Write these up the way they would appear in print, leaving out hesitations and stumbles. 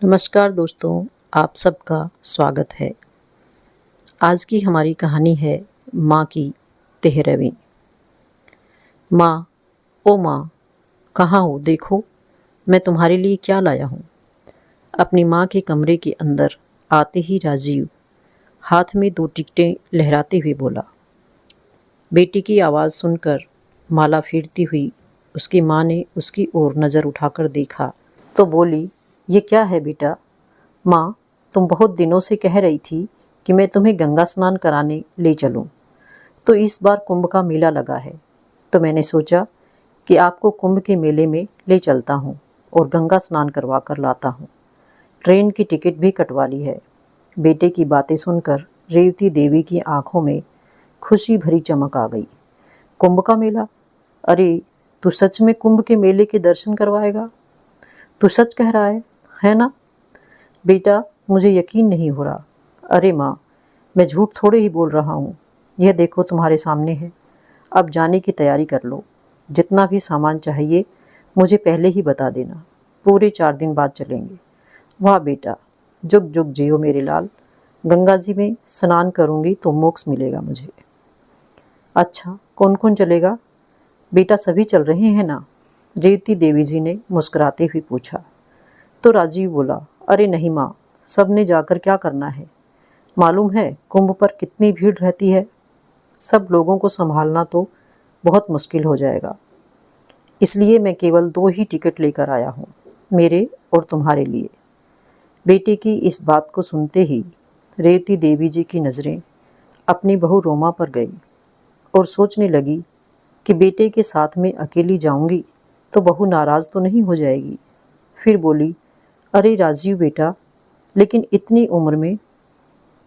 नमस्कार दोस्तों, आप सबका स्वागत है। आज की हमारी कहानी है माँ की 13वीं। माँ, ओ माँ, कहाँ हो? देखो, मैं तुम्हारे लिए क्या लाया हूँ। अपनी माँ के कमरे के अंदर आते ही राजीव हाथ में 2 टिकटें लहराते हुए बोला। बेटी की आवाज़ सुनकर माला फेरती हुई उसकी माँ ने उसकी ओर नज़र उठाकर देखा तो बोली, ये क्या है बेटा? माँ, तुम बहुत दिनों से कह रही थी कि मैं तुम्हें गंगा स्नान कराने ले चलूं। तो इस बार कुंभ का मेला लगा है, तो मैंने सोचा कि आपको कुंभ के मेले में ले चलता हूँ और गंगा स्नान करवा कर लाता हूँ। ट्रेन की टिकट भी कटवा ली है। बेटे की बातें सुनकर रेवती देवी की आंखों में खुशी भरी चमक आ गई। कुंभ का मेला? अरे, तू सच में कुंभ के मेले के दर्शन करवाएगा? तू सच कह रहा है ना? बेटा, मुझे यकीन नहीं हो रहा। अरे माँ, मैं झूठ थोड़े ही बोल रहा हूँ। यह देखो तुम्हारे सामने है। अब जाने की तैयारी कर लो। जितना भी सामान चाहिए मुझे पहले ही बता देना। पूरे 4 दिन बाद चलेंगे। वाह बेटा, जुग जुग जियो मेरे लाल। गंगा जी में स्नान करूँगी तो मोक्ष मिलेगा मुझे। अच्छा, कौन कौन चलेगा? बेटा, सभी चल रहे हैं ना? रेवती देवी जी ने मुस्कुराते हुए पूछा। तो राजीव बोला, अरे नहीं माँ, सब ने जाकर क्या करना है? मालूम है कुंभ पर कितनी भीड़ रहती है। सब लोगों को संभालना तो बहुत मुश्किल हो जाएगा। इसलिए मैं केवल 2 ही टिकट लेकर आया हूँ, मेरे और तुम्हारे लिए। बेटे की इस बात को सुनते ही रेवती देवी जी की नज़रें अपनी बहू रोमा पर गई और सोचने लगी कि बेटे के साथ में अकेली जाऊंगी तो बहू नाराज़ तो नहीं हो जाएगी। फिर बोली, अरे राजीव बेटा, लेकिन इतनी उम्र में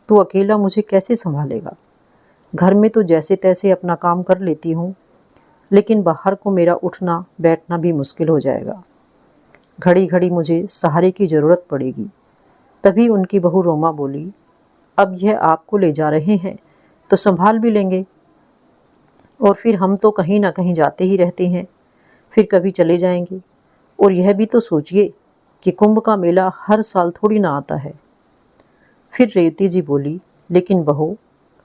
तू अकेला मुझे कैसे संभालेगा? घर में तो जैसे तैसे अपना काम कर लेती हूँ, लेकिन बाहर को मेरा उठना बैठना भी मुश्किल हो जाएगा। घड़ी घड़ी मुझे सहारे की ज़रूरत पड़ेगी। तभी उनकी बहू रोमा बोली, अब यह आपको ले जा रहे हैं तो संभाल भी लेंगे, और फिर हम तो कहीं ना कहीं जाते ही रहते हैं, फिर कभी चले जाएंगे। और यह भी तो सोचिए कि कुंभ का मेला हर साल थोड़ी ना आता है। फिर रेवती जी बोली, लेकिन बहू,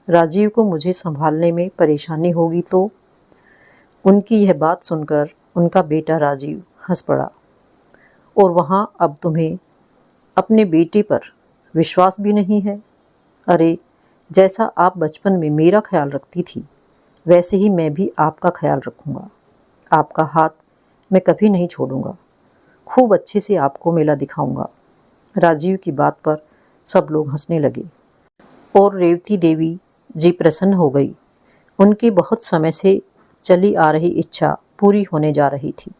राजीव को मुझे संभालने में परेशानी होगी तो? उनकी यह बात सुनकर उनका बेटा राजीव हंस पड़ा। और वहाँ अब तुम्हें अपने बेटे पर विश्वास भी नहीं है? अरे, जैसा आप बचपन में मेरा ख्याल रखती थी, वैसे ही मैं भी आपका ख्याल रखूँगा। आपका हाथ मैं कभी नहीं छोड़ूंगा। खूब अच्छे से आपको मेला दिखाऊंगा। राजीव की बात पर सब लोग हंसने लगे और रेवती देवी जी प्रसन्न हो गई। उनकी बहुत समय से चली आ रही इच्छा पूरी होने जा रही थी।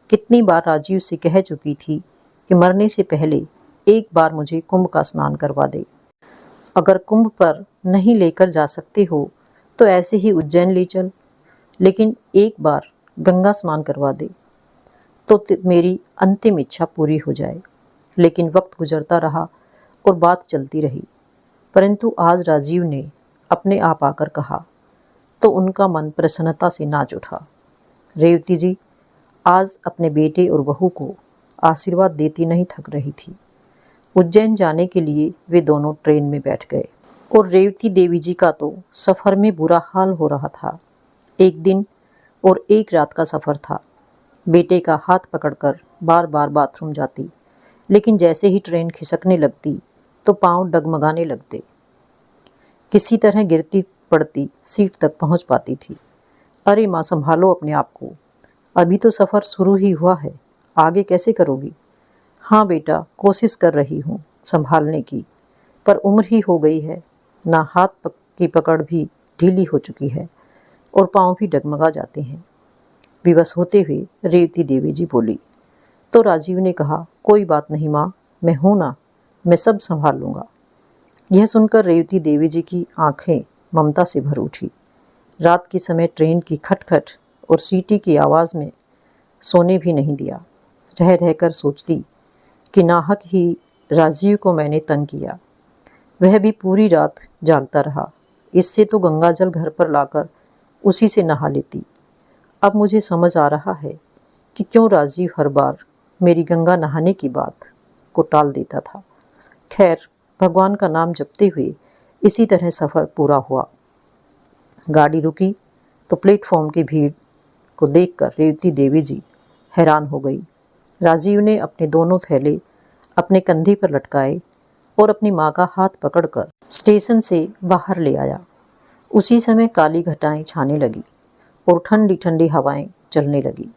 कितनी बार राजीव से कह चुकी थी कि मरने से पहले एक बार मुझे कुंभ का स्नान करवा दे। अगर कुंभ पर नहीं लेकर जा सकते हो तो ऐसे ही उज्जैन ले चल, लेकिन एक बार गंगा स्नान करवा दे तो मेरी अंतिम इच्छा पूरी हो जाए। लेकिन वक्त गुजरता रहा और बात चलती रही, परंतु आज राजीव ने अपने आप आकर कहा तो उनका मन प्रसन्नता से नाच उठा। रेवती जी आज अपने बेटे और बहू को आशीर्वाद देती नहीं थक रही थी। उज्जैन जाने के लिए वे दोनों ट्रेन में बैठ गए और रेवती देवी जी का तो सफ़र में बुरा हाल हो रहा था। 1 दिन और 1 रात का सफ़र था। बेटे का हाथ पकड़कर बार बार बाथरूम जाती, लेकिन जैसे ही ट्रेन खिसकने लगती तो पांव डगमगाने लगते। किसी तरह गिरती पड़ती सीट तक पहुंच पाती थी। अरे माँ, संभालो अपने आप को, अभी तो सफ़र शुरू ही हुआ है, आगे कैसे करोगी? हाँ बेटा, कोशिश कर रही हूँ संभालने की, पर उम्र ही हो गई है ना। हाथ की पकड़ भी ढीली हो चुकी है और पाँव भी डगमगा जाते हैं। विवश होते हुए रेवती देवी जी बोली। तो राजीव ने कहा, कोई बात नहीं माँ, मैं हूँ ना, मैं सब संभाल लूँगा। यह सुनकर रेवती देवी जी की आंखें ममता से भर उठी। रात के समय ट्रेन की खटखट और सीटी की आवाज़ में सोने भी नहीं दिया। रह रहकर सोचती कि नाहक ही राजीव को मैंने तंग किया। वह भी पूरी रात जागता रहा। इससे तो गंगाजल घर पर लाकर उसी से नहा लेती। अब मुझे समझ आ रहा है कि क्यों राजीव हर बार मेरी गंगा नहाने की बात को टाल देता था। खैर, भगवान का नाम जपते हुए इसी तरह सफ़र पूरा हुआ। गाड़ी रुकी तो प्लेटफॉर्म की भीड़ को देखकर रेवती देवी जी हैरान हो गई। राजीव ने अपने दोनों थैले अपने कंधे पर लटकाए और अपनी माँ का हाथ पकड़कर स्टेशन से बाहर ले आया। उसी समय काली घटाएं छाने लगी और ठंडी ठंडी हवाएं चलने लगी।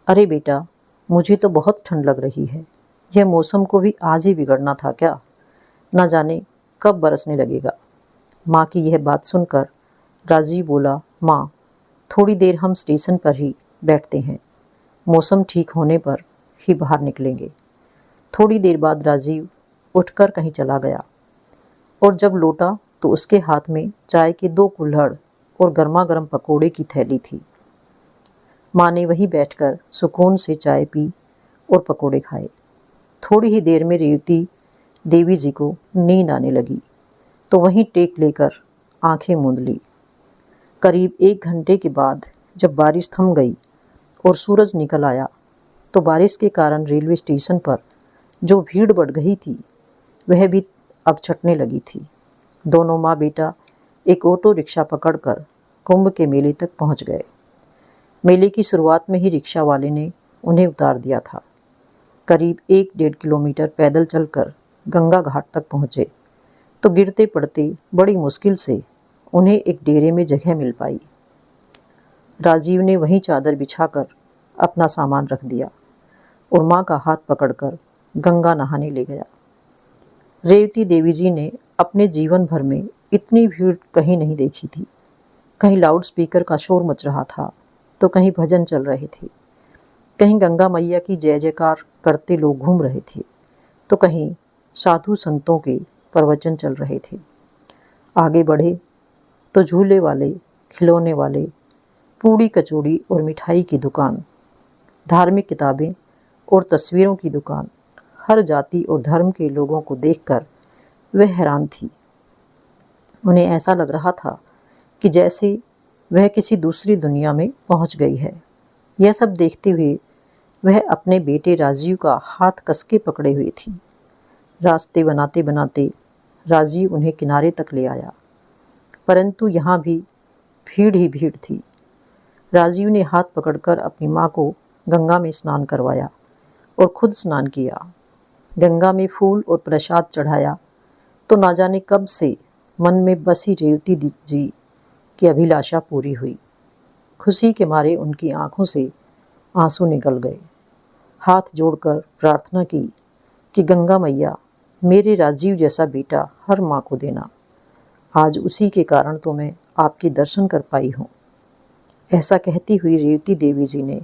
अरे बेटा, मुझे तो बहुत ठंड लग रही है। यह मौसम को भी आज ही बिगड़ना था क्या? न जाने कब बरसने लगेगा। माँ की यह बात सुनकर राजीव बोला, माँ, थोड़ी देर हम स्टेशन पर ही बैठते हैं। मौसम ठीक होने पर ही बाहर निकलेंगे। थोड़ी देर बाद राजीव उठकर कहीं चला गया और जब लौटा तो उसके हाथ में चाय के 2 कुल्हड़ और गर्मा गर्म पकोड़े की थैली थी। माँ ने वहीं बैठकर सुकून से चाय पी और पकोड़े खाए। थोड़ी ही देर में रेवती देवी जी को नींद आने लगी तो वहीं टेक लेकर आंखें मूंद ली। करीब 1 घंटे के बाद जब बारिश थम गई और सूरज निकल आया तो बारिश के कारण रेलवे स्टेशन पर जो भीड़ बढ़ गई थी वह भी अब छटने लगी थी। दोनों माँ बेटा एक ऑटो रिक्शा पकड़कर कुंभ के मेले तक पहुंच गए। मेले की शुरुआत में ही रिक्शा वाले ने उन्हें उतार दिया था। करीब 1-1.5 किलोमीटर पैदल चलकर गंगा घाट तक पहुँचे तो गिरते पड़ते बड़ी मुश्किल से उन्हें एक डेरे में जगह मिल पाई। राजीव ने वहीं चादर बिछाकर अपना सामान रख दिया और माँ का हाथ पकड़कर गंगा नहाने ले गया। रेवती देवी जी ने अपने जीवन भर में इतनी भीड़ कहीं नहीं देखी थी। कहीं लाउड स्पीकर का शोर मच रहा था तो कहीं भजन चल रहे थे, कहीं गंगा मैया की जय जयकार करते लोग घूम रहे थे तो कहीं साधु संतों के प्रवचन चल रहे थे। आगे बढ़े तो झूले वाले, खिलौने वाले, पूड़ी कचौड़ी और मिठाई की दुकान, धार्मिक किताबें और तस्वीरों की दुकान, हर जाति और धर्म के लोगों को देखकर वह हैरान थी। उन्हें ऐसा लग रहा था कि जैसे वह किसी दूसरी दुनिया में पहुंच गई है। यह सब देखते हुए वह अपने बेटे राजीव का हाथ कसके पकड़े हुए थी। रास्ते बनाते बनाते राजीव उन्हें किनारे तक ले आया, परंतु यहाँ भी भीड़ ही भीड़ थी। राजीव ने हाथ पकड़कर अपनी माँ को गंगा में स्नान करवाया और खुद स्नान किया। गंगा में फूल और प्रसाद चढ़ाया तो ना जाने कब से मन में बसी रेवती जी की अभिलाषा पूरी हुई। खुशी के मारे उनकी आंखों से आंसू निकल गए। हाथ जोड़कर प्रार्थना की कि गंगा मैया, मेरे राजीव जैसा बेटा हर माँ को देना। आज उसी के कारण तो मैं आपके दर्शन कर पाई हूँ। ऐसा कहती हुई रेवती देवी जी ने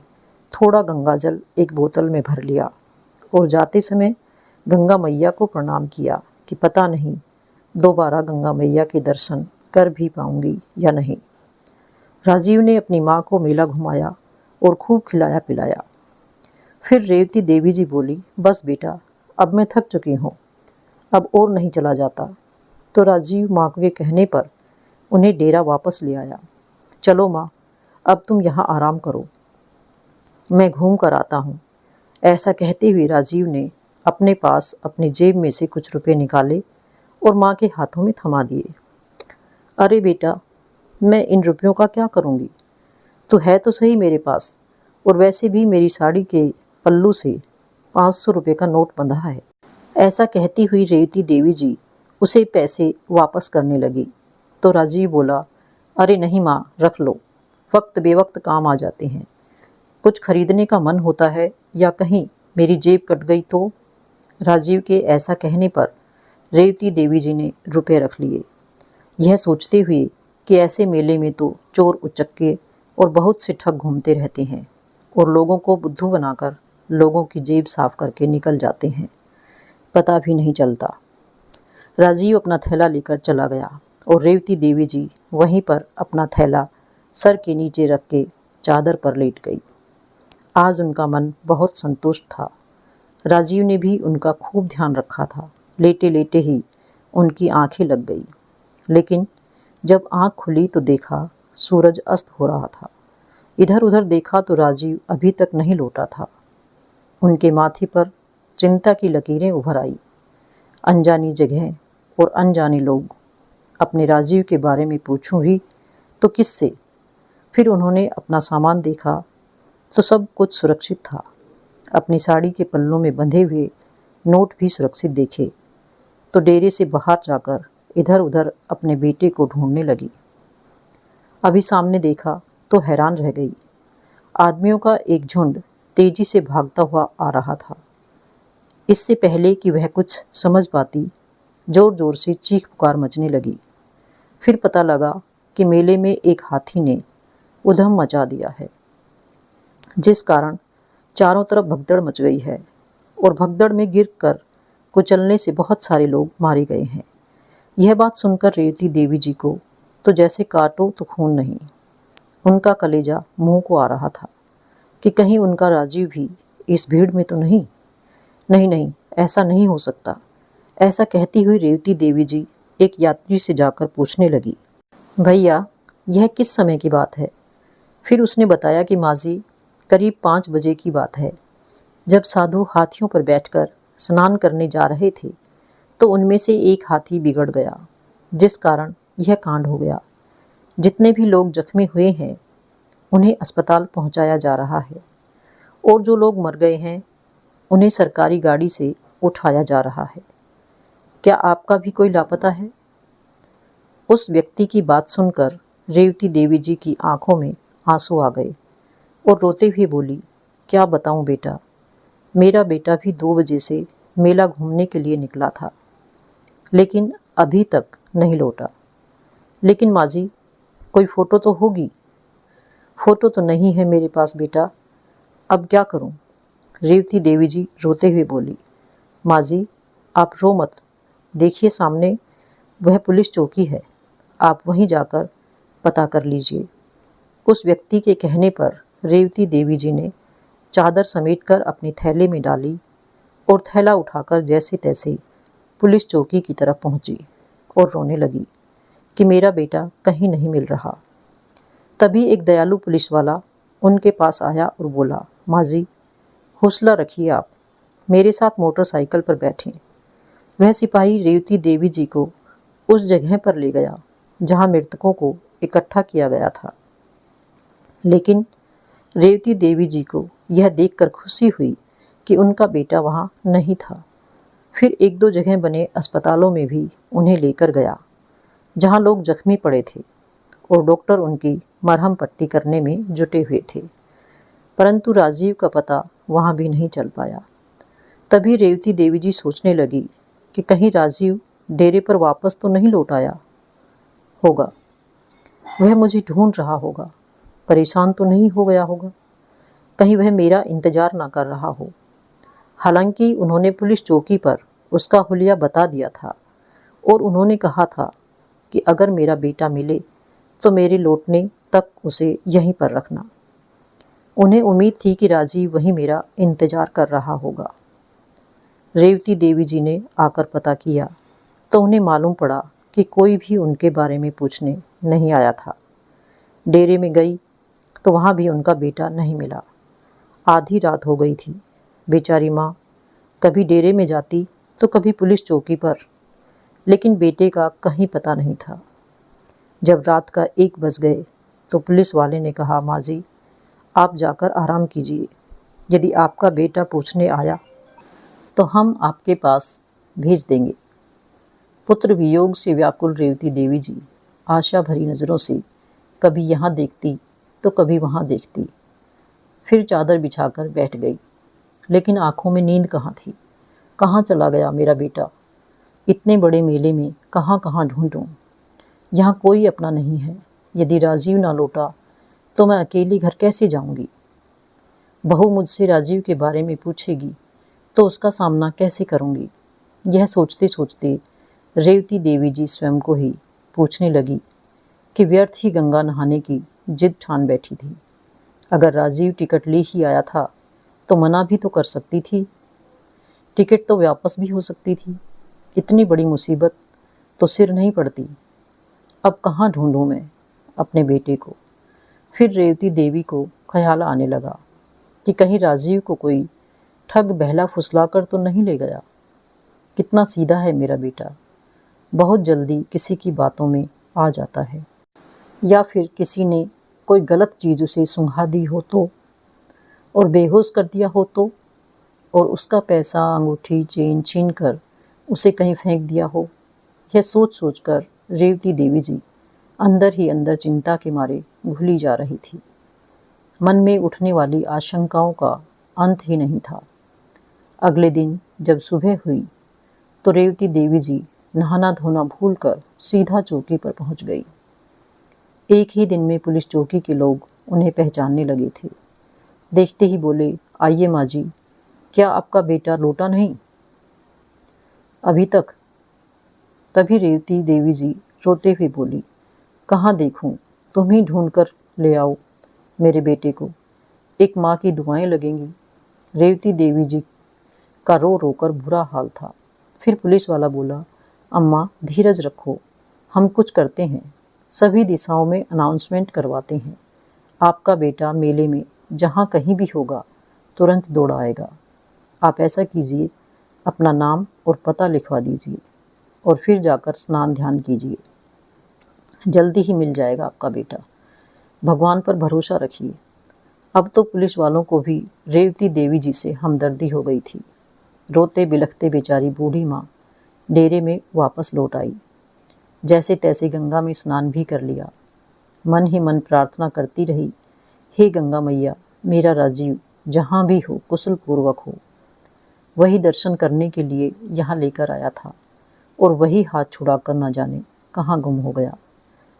थोड़ा गंगाजल एक बोतल में भर लिया और जाते समय गंगा मैया को प्रणाम किया कि पता नहीं दोबारा गंगा मैया के दर्शन कर भी पाऊंगी या नहीं। राजीव ने अपनी माँ को मेला घुमाया और खूब खिलाया पिलाया। फिर रेवती देवी जी बोली, बस बेटा, अब मैं थक चुकी हूँ, अब और नहीं चला जाता। तो राजीव माँ के कहने पर उन्हें डेरा वापस ले आया। चलो माँ, अब तुम यहाँ आराम करो, मैं घूम कर आता हूँ। ऐसा कहते हुए राजीव ने अपने पास अपनी जेब में से कुछ रुपए निकाले और माँ के हाथों में थमा दिए। अरे बेटा, मैं इन रुपयों का क्या करूँगी? तो है तो सही मेरे पास, और वैसे भी मेरी साड़ी के पल्लू से 500 रुपये का नोट बंधा है। ऐसा कहती हुई रेवती देवी जी उसे पैसे वापस करने लगी तो राजीव बोला, अरे नहीं माँ, रख लो, वक्त बेवक्त काम आ जाते हैं। कुछ खरीदने का मन होता है या कहीं मेरी जेब कट गई तो। राजीव के ऐसा कहने पर रेवती देवी जी ने रुपए रख लिए, यह सोचते हुए कि ऐसे मेले में तो चोर उचक्के और बहुत से ठग घूमते रहते हैं और लोगों को बुद्धू बनाकर लोगों की जेब साफ करके निकल जाते हैं, पता भी नहीं चलता। राजीव अपना थैला लेकर चला गया और रेवती देवी जी वहीं पर अपना थैला सर के नीचे रख के चादर पर लेट गई। आज उनका मन बहुत संतुष्ट था। राजीव ने भी उनका खूब ध्यान रखा था। लेटे लेटे ही उनकी आंखें लग गई, लेकिन जब आंख खुली तो देखा सूरज अस्त हो रहा था। इधर उधर देखा तो राजीव अभी तक नहीं लौटा था। उनके माथे पर चिंता की लकीरें उभर आई। अनजानी जगह और अनजाने लोग। अपने राजीव के बारे में पूछूं भी तो किससे? फिर उन्होंने अपना सामान देखा तो सब कुछ सुरक्षित था। अपनी साड़ी के पल्लों में बंधे हुए नोट भी सुरक्षित देखे तो डेरे से बाहर जाकर इधर उधर अपने बेटे को ढूंढने लगी। अभी सामने देखा तो हैरान रह गई। आदमियों का एक झुंड तेजी से भागता हुआ आ रहा था। इससे पहले कि वह कुछ समझ पाती, जोर जोर से चीख पुकार मचने लगी। फिर पता लगा कि मेले में एक हाथी ने उधम मचा दिया है, जिस कारण चारों तरफ भगदड़ मच गई है और भगदड़ में गिरकर कुचलने से बहुत सारे लोग मारे गए हैं। यह बात सुनकर रेवती देवी जी को तो जैसे काटो तो खून नहीं। उनका कलेजा मुंह को आ रहा था कि कहीं उनका राजीव भी इस भीड़ में तो नहीं। नहीं नहीं, ऐसा नहीं हो सकता। ऐसा कहती हुई रेवती देवी जी एक यात्री से जाकर पूछने लगी, भैया यह किस समय की बात है? फिर उसने बताया कि माजी करीब 5 बजे की बात है, जब साधु हाथियों पर बैठकर स्नान करने जा रहे थे तो उनमें से एक हाथी बिगड़ गया, जिस कारण यह कांड हो गया। जितने भी लोग जख्मी हुए हैं उन्हें अस्पताल पहुंचाया जा रहा है और जो लोग मर गए हैं उन्हें सरकारी गाड़ी से उठाया जा रहा है। क्या आपका भी कोई लापता है? उस व्यक्ति की बात सुनकर रेवती देवी जी की आंखों में आंसू आ गए और रोते हुए बोली, क्या बताऊं बेटा, मेरा बेटा भी 2 बजे से मेला घूमने के लिए निकला था, लेकिन अभी तक नहीं लौटा। लेकिन माँ जी, कोई फ़ोटो तो होगी। फ़ोटो तो नहीं है मेरे पास बेटा, अब क्या करूं? रेवती देवी जी रोते हुए बोली, माँ जी आप रो मत, देखिए सामने वह पुलिस चौकी है, आप वहीं जाकर पता कर लीजिए। उस व्यक्ति के कहने पर रेवती देवी जी ने चादर समेटकर अपने थैले में डाली और थैला उठाकर जैसे तैसे पुलिस चौकी की तरफ पहुंची और रोने लगी कि मेरा बेटा कहीं नहीं मिल रहा। तभी एक दयालु पुलिस वाला उनके पास आया और बोला, माँ जी हौसला रखिए, आप मेरे साथ मोटरसाइकिल पर बैठें। वह सिपाही रेवती देवी जी को उस जगह पर ले गया जहाँ मृतकों को इकट्ठा किया गया था। लेकिन रेवती देवी जी को यह देखकर खुशी हुई कि उनका बेटा वहाँ नहीं था। फिर 1-2 जगह बने अस्पतालों में भी उन्हें लेकर गया, जहाँ लोग जख्मी पड़े थे और डॉक्टर उनकी मरहम पट्टी करने में जुटे हुए थे, परंतु राजीव का पता वहाँ भी नहीं चल पाया। तभी रेवती देवी जी सोचने लगी कि कहीं राजीव डेरे पर वापस तो नहीं लौट आया होगा, वह मुझे ढूंढ रहा होगा, परेशान तो नहीं हो गया होगा, कहीं वह मेरा इंतजार ना कर रहा हो। हालांकि उन्होंने पुलिस चौकी पर उसका हुलिया बता दिया था और उन्होंने कहा था कि अगर मेरा बेटा मिले तो मेरे लौटने तक उसे यहीं पर रखना। उन्हें उम्मीद थी कि राजीव वहीं मेरा इंतजार कर रहा होगा। रेवती देवी जी ने आकर पता किया तो उन्हें मालूम पड़ा कि कोई भी उनके बारे में पूछने नहीं आया था। डेरे में गई तो वहाँ भी उनका बेटा नहीं मिला। आधी रात हो गई थी। बेचारी माँ कभी डेरे में जाती तो कभी पुलिस चौकी पर, लेकिन बेटे का कहीं पता नहीं था। जब रात का 1 बज गए तो पुलिस वाले ने कहा, माँ जी आप जाकर आराम कीजिए, यदि आपका बेटा पूछने आया तो हम आपके पास भेज देंगे। पुत्र वियोग से व्याकुल रेवती देवी जी आशा भरी नज़रों से कभी यहाँ देखती तो कभी वहाँ देखती, फिर चादर बिछाकर बैठ गई। लेकिन आंखों में नींद कहाँ थी। कहाँ चला गया मेरा बेटा? इतने बड़े मेले में कहाँ कहाँ ढूंढूं? यहाँ कोई अपना नहीं है। यदि राजीव ना लौटा तो मैं अकेली घर कैसे जाऊंगी? बहू मुझसे राजीव के बारे में पूछेगी तो उसका सामना कैसे करूंगी? यह सोचते सोचते रेवती देवी जी स्वयं को ही पूछने लगी कि व्यर्थ ही गंगा नहाने की जिद ठान बैठी थी। अगर राजीव टिकट ले ही आया था तो मना भी तो कर सकती थी, टिकट तो वापस भी हो सकती थी। इतनी बड़ी मुसीबत तो सिर नहीं पड़ती। अब कहाँ ढूंढूं मैं अपने बेटे को? फिर रेवती देवी को ख्याल आने लगा कि कहीं राजीव को कोई ठग बहला फुसलाकर तो नहीं ले गया। कितना सीधा है मेरा बेटा, बहुत जल्दी किसी की बातों में आ जाता है। या फिर किसी ने कोई गलत चीज़ उसे सुंघा दी हो तो, और बेहोश कर दिया हो तो, और उसका पैसा, अंगूठी, चेन छीन कर उसे कहीं फेंक दिया हो। यह सोच सोच कर रेवती देवी जी अंदर ही अंदर चिंता के मारे घुली जा रही थी। मन में उठने वाली आशंकाओं का अंत ही नहीं था। अगले दिन जब सुबह हुई तो रेवती देवी जी नहाना धोना भूलकर सीधा चौकी पर पहुंच गई। एक ही दिन में पुलिस चौकी के लोग उन्हें पहचानने लगे थे। देखते ही बोले, आइए माँ जी, क्या आपका बेटा लौटा नहीं अभी तक? तभी रेवती देवी जी रोते हुए बोली, कहाँ देखूं, तुम ही ढूंढ कर ले आओ मेरे बेटे को, एक माँ की दुआएं लगेंगी। रेवती देवी जी का रो रो कर बुरा हाल था। फिर पुलिस वाला बोला, अम्मा धीरज रखो, हम कुछ करते हैं, सभी दिशाओं में अनाउंसमेंट करवाते हैं। आपका बेटा मेले में जहाँ कहीं भी होगा तुरंत दौड़ आएगा। आप ऐसा कीजिए, अपना नाम और पता लिखवा दीजिए और फिर जाकर स्नान ध्यान कीजिए, जल्दी ही मिल जाएगा आपका बेटा। भगवान पर भरोसा रखिए। अब तो पुलिस वालों को भी रेवती देवी जी से हमदर्दी हो गई थी। रोते बिलखते बेचारी बूढ़ी माँ डेरे में वापस लौट आई। जैसे तैसे गंगा में स्नान भी कर लिया। मन ही मन प्रार्थना करती रही, हे गंगा मैया, मेरा राजीव जहाँ भी हो कुशल पूर्वक हो। वही दर्शन करने के लिए यहाँ लेकर आया था और वही हाथ छुड़ाकर न जाने कहाँ गुम हो गया,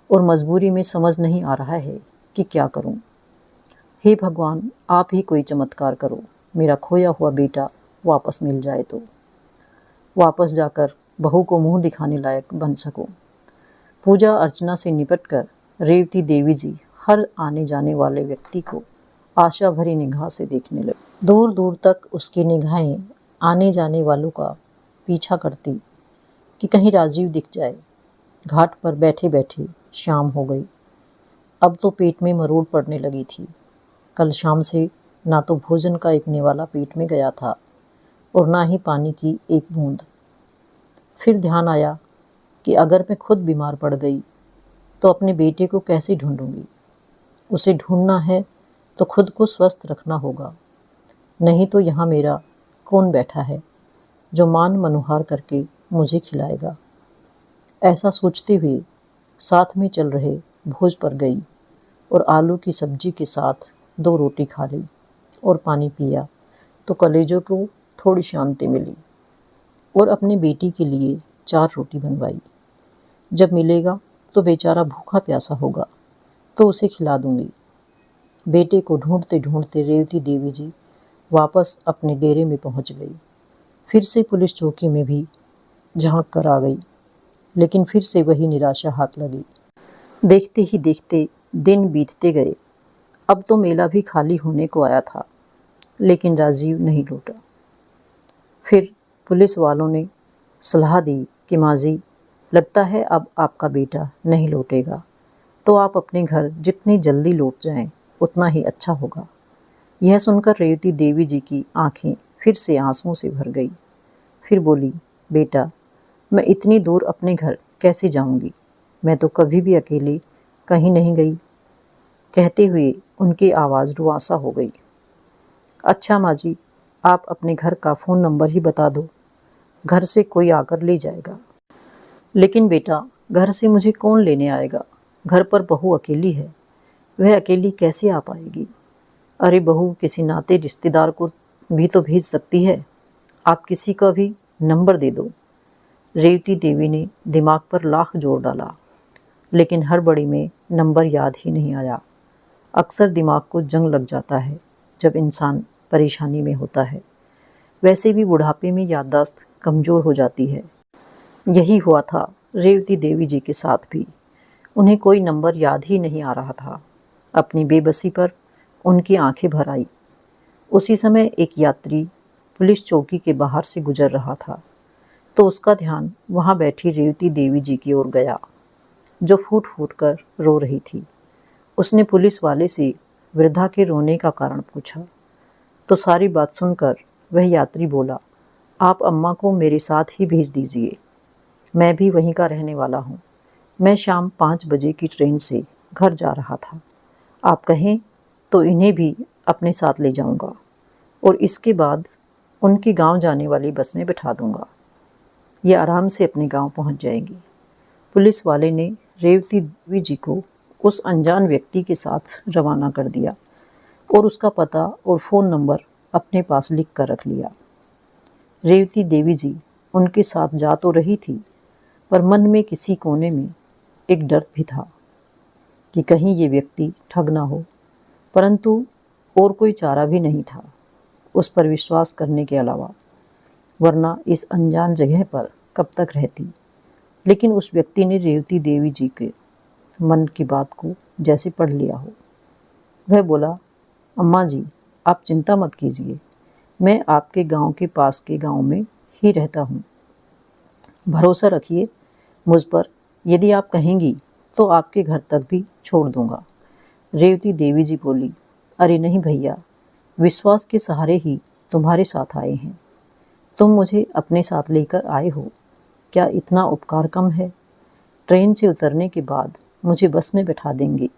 और मजबूरी में समझ नहीं आ रहा है कि क्या करूं। हे भगवान, आप ही कोई चमत्कार करो, मेरा खोया हुआ बेटा वापस मिल जाए तो वापस जाकर बहू को मुंह दिखाने लायक बन सकूं। पूजा अर्चना से निपटकर रेवती देवी जी हर आने जाने वाले व्यक्ति को आशा भरी निगाह से देखने लगी। दूर दूर तक उसकी निगाहें आने जाने वालों का पीछा करती कि कहीं राजीव दिख जाए। घाट पर बैठे बैठे शाम हो गई। अब तो पेट में मरोड़ पड़ने लगी थी। कल शाम से ना तो भोजन का एक निवाला पेट में गया था और ना ही पानी की एक बूंद। फिर ध्यान आया कि अगर मैं खुद बीमार पड़ गई तो अपने बेटे को कैसे ढूंढूंगी। उसे ढूंढना है तो खुद को स्वस्थ रखना होगा, नहीं तो यहाँ मेरा कौन बैठा है जो मान मनोहार करके मुझे खिलाएगा। ऐसा सोचते हुए साथ में चल रहे भोज पर गई और आलू की सब्जी के साथ 2 रोटी खा ली और पानी पिया तो कलेजों को थोड़ी शांति मिली, और अपनी बेटी के लिए 4 रोटी बनवाई। जब मिलेगा तो बेचारा भूखा प्यासा होगा तो उसे खिला दूंगी। बेटे को ढूंढते ढूंढते रेवती देवी जी वापस अपने डेरे में पहुंच गई। फिर से पुलिस चौकी में भी झांक कर आ गई, लेकिन फिर से वही निराशा हाथ लगी। देखते ही देखते दिन बीतते गए। अब तो मेला भी खाली होने को आया था, लेकिन राजीव नहीं लौटा। फिर पुलिस वालों ने सलाह दी कि माँ जी, लगता है अब आपका बेटा नहीं लौटेगा, तो आप अपने घर जितनी जल्दी लौट जाएं उतना ही अच्छा होगा। यह सुनकर रेवती देवी जी की आंखें फिर से आंसुओं से भर गई। फिर बोली, बेटा, मैं इतनी दूर अपने घर कैसे जाऊंगी? मैं तो कभी भी अकेली कहीं नहीं गई। कहते हुए उनकी आवाज़ रुआसा हो गई। अच्छा माँ जी, आप अपने घर का फ़ोन नंबर ही बता दो, घर से कोई आकर ले जाएगा। लेकिन बेटा, घर से मुझे कौन लेने आएगा? घर पर बहू अकेली है, वह अकेली कैसे आ पाएगी? अरे बहू किसी नाते रिश्तेदार को भी तो भेज सकती है, आप किसी का भी नंबर दे दो। रेवती देवी ने दिमाग पर लाख जोर डाला, लेकिन हड़बड़ी में नंबर याद ही नहीं आया। अक्सर दिमाग को जंग लग जाता है जब इंसान परेशानी में होता है। वैसे भी बुढ़ापे में याददाश्त कमज़ोर हो जाती है। यही हुआ था रेवती देवी जी के साथ भी। उन्हें कोई नंबर याद ही नहीं आ रहा था। अपनी बेबसी पर उनकी आंखें भर आई। उसी समय एक यात्री पुलिस चौकी के बाहर से गुजर रहा था, तो उसका ध्यान वहाँ बैठी रेवती देवी जी की ओर गया, जो फूट फूट कर रो रही थी। उसने पुलिस वाले से वृद्धा के रोने का कारण पूछा, तो सारी बात सुनकर वह यात्री बोला, आप अम्मा को मेरे साथ ही भेज दीजिए, मैं भी वहीं का रहने वाला हूँ। मैं शाम 5 बजे की ट्रेन से घर जा रहा था। आप कहें तो इन्हें भी अपने साथ ले जाऊंगा और इसके बाद उनकी गांव जाने वाली बस में बिठा दूंगा। ये आराम से अपने गांव पहुंच जाएंगी। पुलिस वाले ने रेवती देवी जी को उस अनजान व्यक्ति के साथ रवाना कर दिया और उसका पता और फ़ोन नंबर अपने पास लिख कर रख लिया। रेवती देवी जी उनके साथ जा तो रही थी, पर मन में किसी कोने में एक डर भी था कि कहीं ये व्यक्ति ठग ना हो, परंतु और कोई चारा भी नहीं था उस पर विश्वास करने के अलावा, वरना इस अनजान जगह पर कब तक रहती। लेकिन उस व्यक्ति ने रेवती देवी जी के मन की बात को जैसे पढ़ लिया हो। वह बोला, अम्मा जी आप चिंता मत कीजिए, मैं आपके गांव के पास के गांव में ही रहता हूँ। भरोसा रखिए मुझ पर, यदि आप कहेंगी तो आपके घर तक भी छोड़ दूंगा। रेवती देवी जी बोली, अरे नहीं भैया, विश्वास के सहारे ही तुम्हारे साथ आए हैं। तुम मुझे अपने साथ लेकर आए हो, क्या इतना उपकार कम है? ट्रेन से उतरने के बाद मुझे बस में बैठा देंगे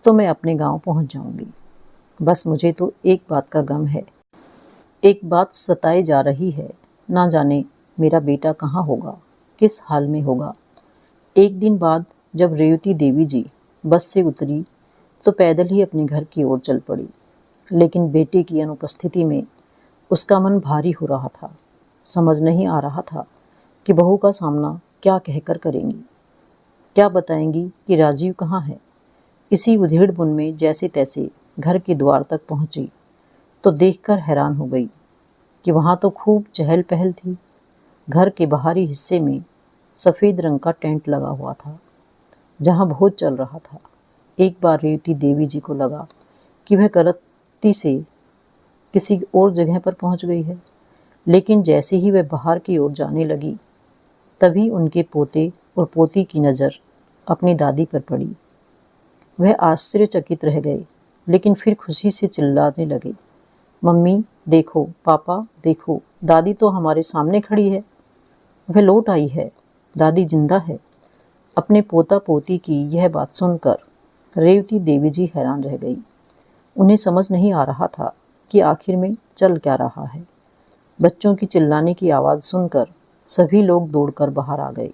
तो मैं अपने गांव पहुंच जाऊंगी। बस मुझे तो एक बात का गम है, एक बात सताए जा रही है, ना जाने मेरा बेटा कहाँ होगा, किस हाल में होगा। एक दिन बाद जब रेवती देवी जी बस से उतरी तो पैदल ही अपने घर की ओर चल पड़ी, लेकिन बेटे की अनुपस्थिति में उसका मन भारी हो रहा था। समझ नहीं आ रहा था कि बहू का सामना क्या कहकर करेंगी, क्या बताएंगी कि राजीव कहाँ है। इसी उधेड़-बुन में जैसे तैसे घर के द्वार तक पहुंची तो देखकर हैरान हो गई कि वहाँ तो खूब चहल पहल थी। घर के बाहरी हिस्से में सफ़ेद रंग का टेंट लगा हुआ था, जहाँ भोज चल रहा था। एक बार रेवती देवी जी को लगा कि वह गलती से किसी और जगह पर पहुंच गई है, लेकिन जैसे ही वह बाहर की ओर जाने लगी तभी उनके पोते और पोती की नज़र अपनी दादी पर पड़ी। वह आश्चर्यचकित रह गए, लेकिन फिर खुशी से चिल्लाने लगे, मम्मी देखो, पापा देखो, दादी तो हमारे सामने खड़ी है, वह लौट आई है, दादी जिंदा है। अपने पोता पोती की यह बात सुनकर रेवती देवी जी हैरान रह गई। उन्हें समझ नहीं आ रहा था कि आखिर में चल क्या रहा है। बच्चों की चिल्लाने की आवाज़ सुनकर सभी लोग दौड़कर बाहर आ गए।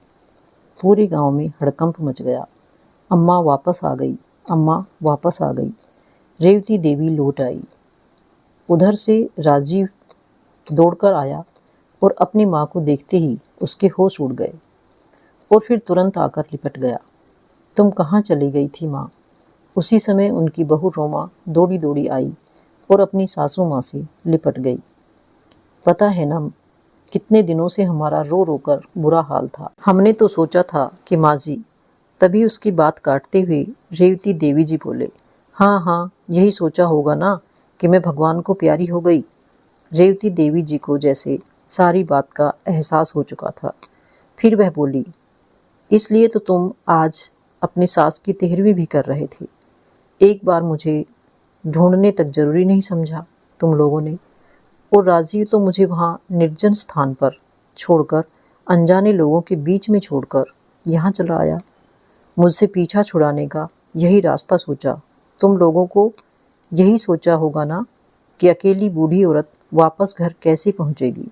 पूरे गांव में हड़कंप मच गया। अम्मा वापस आ गई, अम्मा वापस आ गई। रेवती देवी लौट आई। उधर से राजीव दौड़कर आया और अपनी माँ को देखते ही उसके होश उड़ गए और फिर तुरंत आकर लिपट गया। तुम कहाँ चली गई थी माँ? उसी समय उनकी बहू रोमा दौड़ी दौड़ी आई और अपनी सासू माँ से लिपट गई। पता है ना, कितने दिनों से हमारा रो रो कर बुरा हाल था। हमने तो सोचा था कि माँ जी। तभी उसकी बात काटते हुए रेवती देवी जी बोले, हाँ हाँ, यही सोचा होगा ना कि मैं भगवान को प्यारी हो गई। रेवती देवी जी को जैसे सारी बात का एहसास हो चुका था। फिर वह बोली, इसलिए तो तुम आज अपनी सास की तेहरवीं भी कर रहे थे। एक बार मुझे ढूंढने तक जरूरी नहीं समझा तुम लोगों ने। और राजीव तो मुझे वहाँ निर्जन स्थान पर छोड़कर, अनजाने लोगों के बीच में छोड़कर यहाँ चला आया। मुझसे पीछा छुड़ाने का यही रास्ता सोचा। तुम लोगों को यही सोचा होगा ना कि अकेली बूढ़ी औरत वापस घर कैसे पहुँचेगी,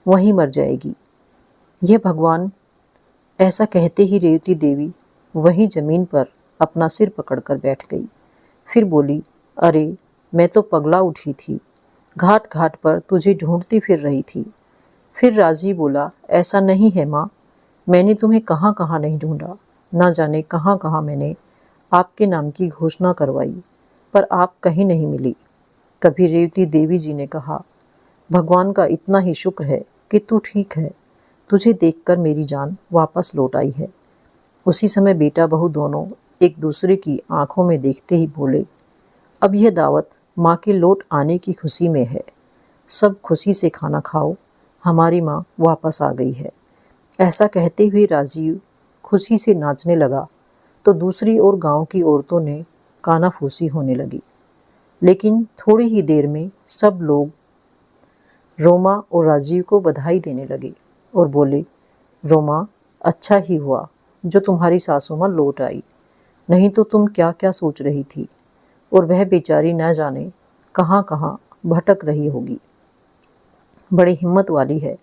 वहीं मर जाएगी। यह भगवान। ऐसा कहते ही रेवती देवी वहीं जमीन पर अपना सिर पकड़कर बैठ गई। फिर बोली, अरे मैं तो पगला उठी थी, घाट घाट पर तुझे ढूंढती फिर रही थी। फिर राजीव बोला, ऐसा नहीं है माँ, मैंने तुम्हें कहाँ कहाँ नहीं ढूंढा, ना जाने कहाँ कहाँ मैंने आपके नाम की घोषणा करवाई, पर आप कहीं नहीं मिली। कभी रेवती देवी जी ने कहा, भगवान का इतना ही शुक्र है कि तू ठीक है, तुझे देखकर मेरी जान वापस लौट आई है। उसी समय बेटा बहू दोनों एक दूसरे की आंखों में देखते ही बोले, अब यह दावत माँ के लौट आने की खुशी में है, सब खुशी से खाना खाओ, हमारी माँ वापस आ गई है। ऐसा कहते हुए राजीव खुशी से नाचने लगा तो दूसरी ओर गांव की औरतों ने कानाफूसी होने लगी। लेकिन थोड़ी ही देर में सब लोग रोमा और राजीव को बधाई देने लगे और बोले, रोमा, अच्छा ही हुआ जो तुम्हारी सासू माँ लौट आई, नहीं तो तुम क्या क्या सोच रही थी, और वह बेचारी न जाने कहाँ कहाँ भटक रही होगी। बड़ी हिम्मत वाली है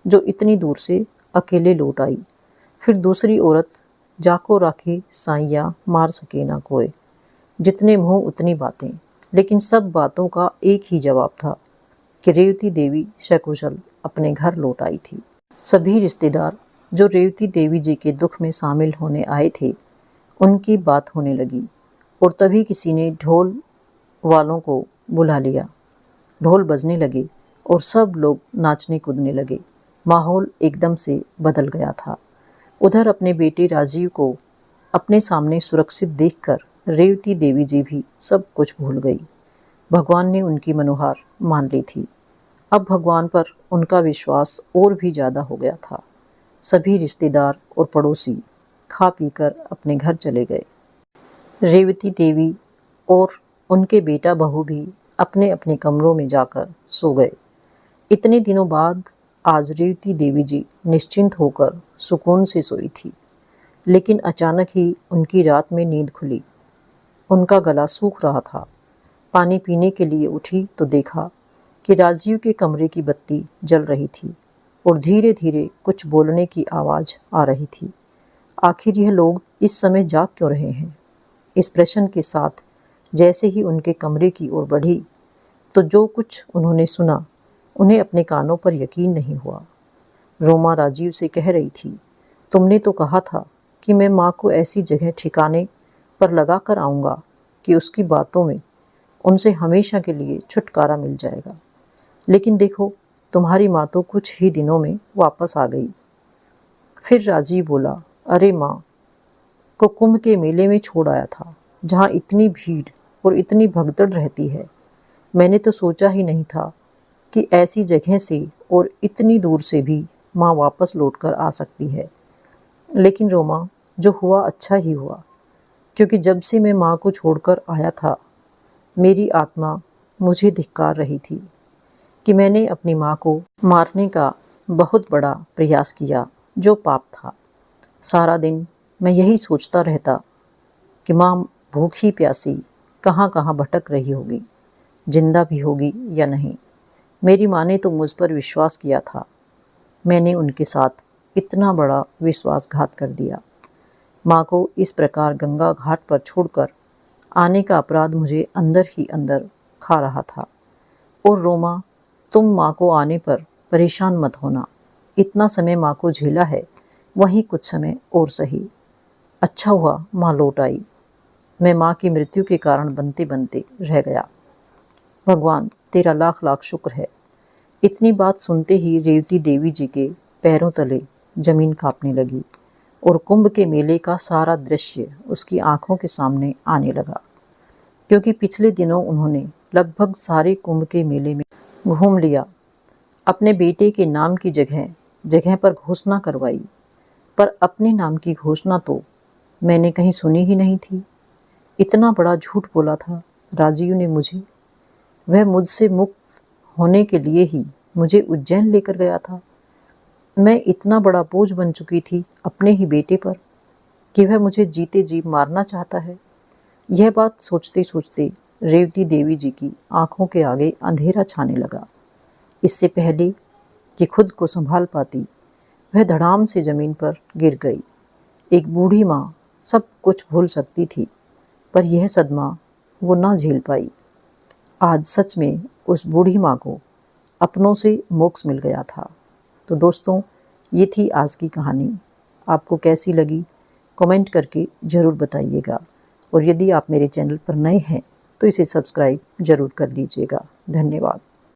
जो इतनी दूर से अकेले लौट आई। फिर दूसरी औरत, जाको राखी साइया मार सके ना कोई, जितने मुँह उतनी बातें। लेकिन सब बातों का एक ही जवाब था कि रेवती देवी सकुशल अपने घर लौट आई थी। सभी रिश्तेदार जो रेवती देवी जी के दुख में शामिल होने आए थे, उनकी बात होने लगी और तभी किसी ने ढोल वालों को बुला लिया। ढोल बजने लगे और सब लोग नाचने कूदने लगे। माहौल एकदम से बदल गया था। उधर अपने बेटे राजीव को अपने सामने सुरक्षित देखकर रेवती देवी जी भी सब कुछ भूल गई। भगवान ने उनकी मनोहार मान ली थी। अब भगवान पर उनका विश्वास और भी ज़्यादा हो गया था। सभी रिश्तेदार और पड़ोसी खा पीकर अपने घर चले गए। रेवती देवी और उनके बेटा बहू भी अपने अपने कमरों में जाकर सो गए। इतने दिनों बाद आज रेवती देवी जी निश्चिंत होकर सुकून से सोई थी, लेकिन अचानक ही उनकी रात में नींद खुली। उनका गला सूख रहा था। पानी पीने के लिए उठी तो देखा कि राजीव के कमरे की बत्ती जल रही थी और धीरे धीरे कुछ बोलने की आवाज़ आ रही थी। आखिर यह लोग इस समय जाग क्यों रहे हैं? इस प्रश्न के साथ जैसे ही उनके कमरे की ओर बढ़ी तो जो कुछ उन्होंने सुना, उन्हें अपने कानों पर यकीन नहीं हुआ। रोमा राजीव से कह रही थी, तुमने तो कहा था कि मैं माँ को ऐसी जगह ठिकाने पर लगा कर आऊँगा कि उसकी बातों में उनसे हमेशा के लिए छुटकारा मिल जाएगा। लेकिन देखो, तुम्हारी माँ तो कुछ ही दिनों में वापस आ गई। फिर राजीव बोला, अरे माँ को कुंभ के मेले में छोड़ आया था, जहाँ इतनी भीड़ और इतनी भगदड़ रहती है। मैंने तो सोचा ही नहीं था कि ऐसी जगह से और इतनी दूर से भी माँ वापस लौटकर आ सकती है। लेकिन रोमा, जो हुआ अच्छा ही हुआ, क्योंकि जब से मैं माँ को छोड़कर आया था, मेरी आत्मा मुझे धिक्कार रही थी कि मैंने अपनी माँ को मारने का बहुत बड़ा प्रयास किया, जो पाप था। सारा दिन मैं यही सोचता रहता कि माँ भूखी प्यासी कहाँ कहाँ भटक रही होगी, जिंदा भी होगी या नहीं। मेरी माँ ने तो मुझ पर विश्वास किया था, मैंने उनके साथ इतना बड़ा विश्वासघात कर दिया। माँ को इस प्रकार गंगा घाट पर छोड़कर आने का अपराध मुझे अंदर ही अंदर खा रहा था। और रोमा, तुम माँ को आने पर परेशान मत होना। इतना समय माँ को झेला है, वहीं कुछ समय और सही। अच्छा हुआ माँ लौट आई। मैं माँ की मृत्यु के कारण बनते बनते रह गया। भगवान तेरा लाख लाख शुक्र है। इतनी बात सुनते ही रेवती देवी जी के पैरों तले जमीन कांपने लगी और कुंभ के मेले का सारा दृश्य उसकी आंखों के सामने आने लगा, क्योंकि पिछले दिनों उन्होंने लगभग सारे कुंभ के मेले में घूम लिया। अपने बेटे के नाम की जगह जगह पर घोषणा करवाई, पर अपने नाम की घोषणा तो मैंने कहीं सुनी ही नहीं थी। इतना बड़ा झूठ बोला था राजीव ने मुझे। वह मुझसे मुक्त होने के लिए ही मुझे उज्जैन लेकर गया था। मैं इतना बड़ा बोझ बन चुकी थी अपने ही बेटे पर कि वह मुझे जीते जी मारना चाहता है। यह बात सोचते सोचते रेवती देवी जी की आंखों के आगे अंधेरा छाने लगा। इससे पहले कि खुद को संभाल पाती, वह धड़ाम से जमीन पर गिर गई। एक बूढ़ी माँ सब कुछ भूल सकती थी, पर यह सदमा वो ना झेल पाई। आज सच में उस बूढ़ी माँ को अपनों से मोक्ष मिल गया था। तो दोस्तों, ये थी आज की कहानी। आपको कैसी लगी कमेंट करके ज़रूर बताइएगा, और यदि आप मेरे चैनल पर नए हैं तो इसे सब्सक्राइब ज़रूर कर लीजिएगा। धन्यवाद।